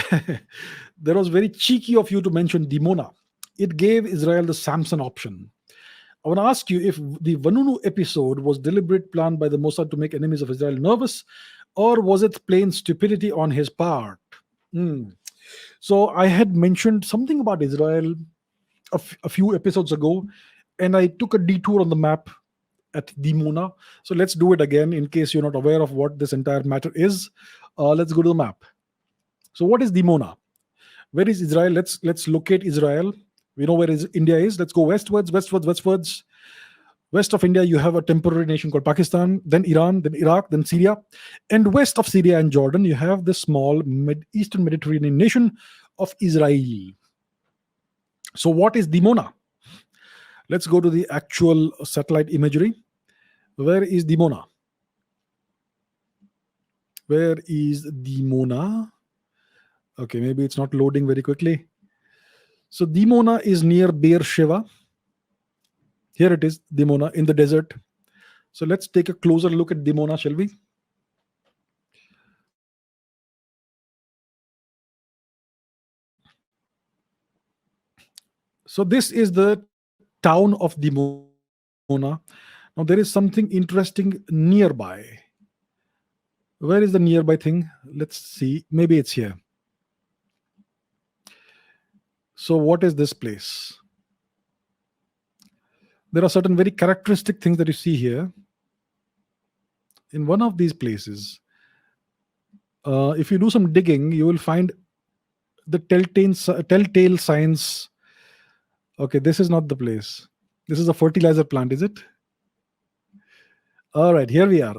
That was very cheeky of you to mention Dimona. It gave Israel the Samson option. I want to ask you if the Vanunu episode was deliberate plan by the Mossad to make enemies of Israel nervous, or was it plain stupidity on his part? Hmm. So I had mentioned something about Israel a few episodes ago, and I took a detour on the map at Dimona. So let's do it again in case you're not aware of what this entire matter is. Let's go to the map. So what is Dimona? Where is Israel? Let's locate Israel. We know where India is. Let's go westwards, westwards, westwards. West of India, you have a temporary nation called Pakistan, then Iran, then Iraq, then Syria. And west of Syria and Jordan, you have the small Eastern Mediterranean nation of Israel. So what is Dimona? Let's go to the actual satellite imagery. Where is Dimona? Where is Dimona? Okay, maybe it's not loading very quickly. So Dimona is near Beersheba. Here it is, Dimona, in the desert. So let's take a closer look at Dimona, shall we? So this is the town of Dimona. Now there is something interesting nearby. Where is the nearby thing? Let's see. Maybe it's here. So what is this place? There are certain very characteristic things that you see here. In one of these places, if you do some digging, you will find the telltale signs. Okay, this is not the place. This is a fertilizer plant, is it? All right, here we are.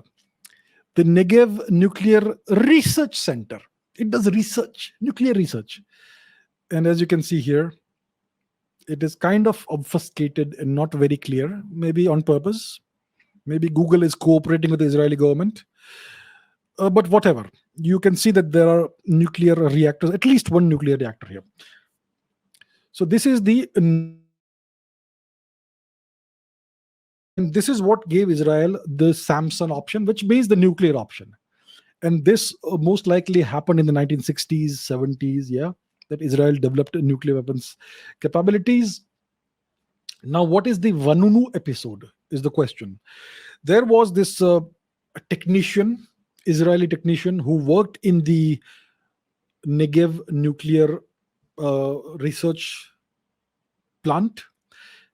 The Negev Nuclear Research Center. It does research, nuclear research. And as you can see here, it is kind of obfuscated and not very clear, maybe on purpose. Maybe Google is cooperating with the Israeli government. But whatever. You can see that there are nuclear reactors, at least one nuclear reactor here. So this is and this is what gave Israel the Samson option, which means the nuclear option. And this most likely happened in the 1960s, 70s, yeah, that Israel developed nuclear weapons capabilities. Now, what is the Vanunu episode is the question. There was this technician, Israeli technician, who worked in the Negev nuclear research plant.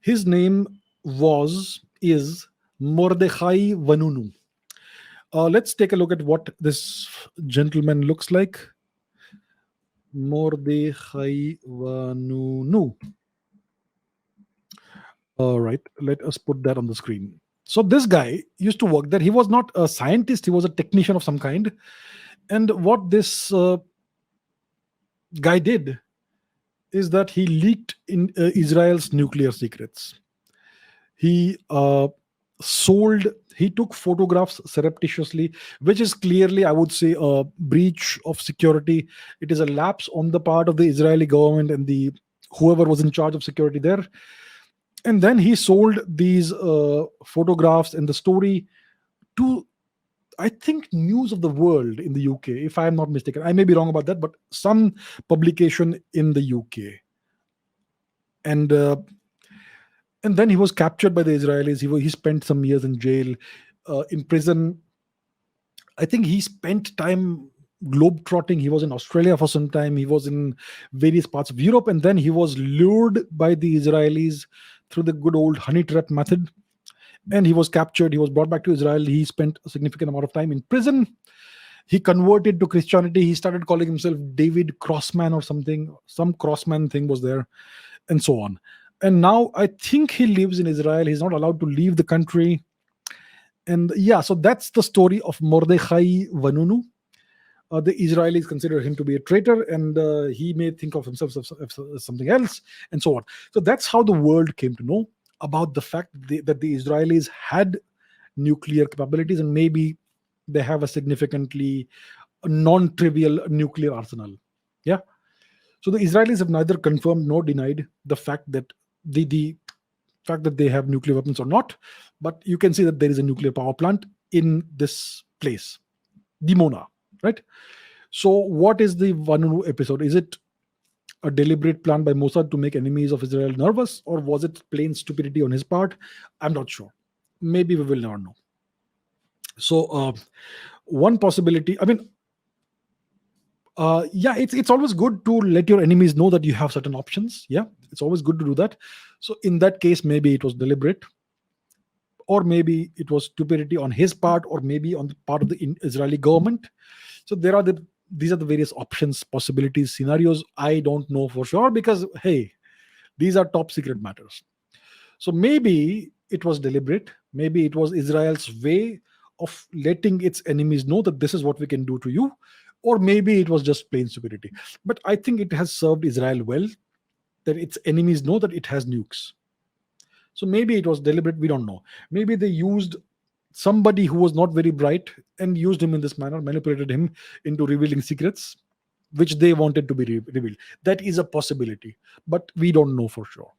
His name is Mordechai Vanunu. Let's take a look at what this gentleman looks like. Mordechai Vanunu. All right, let us put that on the screen. So this guy used to work there. He was not a scientist, he was a technician of some kind. And what this guy did is that he leaked in Israel's nuclear secrets. He took photographs surreptitiously, which is clearly, I would say, a breach of security. It is a lapse on the part of the Israeli government and the whoever was in charge of security there. And then he sold these photographs and the story to, I think, News of the World in the UK, if I am not mistaken. I may be wrong about that, but some publication in the UK. And then he was captured by the Israelis. He spent some years in jail, in prison. I think he spent time globe-trotting. He was in Australia for some time. He was in various parts of Europe. And then he was lured by the Israelis through the good old honey trap method. And he was captured. He was brought back to Israel. He spent a significant amount of time in prison. He converted to Christianity. He started calling himself David Crossman or something. Some Crossman thing was there, and so on. And now I think he lives in Israel. He's not allowed to leave the country. And yeah, so that's the story of Mordechai Vanunu. The Israelis consider him to be a traitor, and he may think of himself as something else, and so on. So that's how the world came to know about the fact that the Israelis had nuclear capabilities, and maybe they have a significantly non-trivial nuclear arsenal. Yeah. So the Israelis have neither confirmed nor denied the fact that the fact that they have nuclear weapons or not, but you can see that there is a nuclear power plant in this place, Dimona, right? So what is the Vanunu episode? Is it a deliberate plan by Mossad to make enemies of Israel nervous, or was it plain stupidity on his part? I'm not sure. Maybe we will never know. So one possibility, I mean, yeah, it's always good to let your enemies know that you have certain options. Yeah, it's always good to do that. So in that case, maybe it was deliberate, or maybe it was stupidity on his part, or maybe on the part of the Israeli government. So these are the various options, possibilities, scenarios. I don't know for sure, because hey, these are top secret matters. So maybe it was deliberate. Maybe it was Israel's way of letting its enemies know that this is what we can do to you, or maybe it was just plain stupidity. But I think it has served Israel well that its enemies know that it has nukes. So maybe it was deliberate. We don't know. Maybe they used somebody who was not very bright and used him in this manner, manipulated him into revealing secrets which they wanted to be revealed. That is a possibility, but we don't know for sure.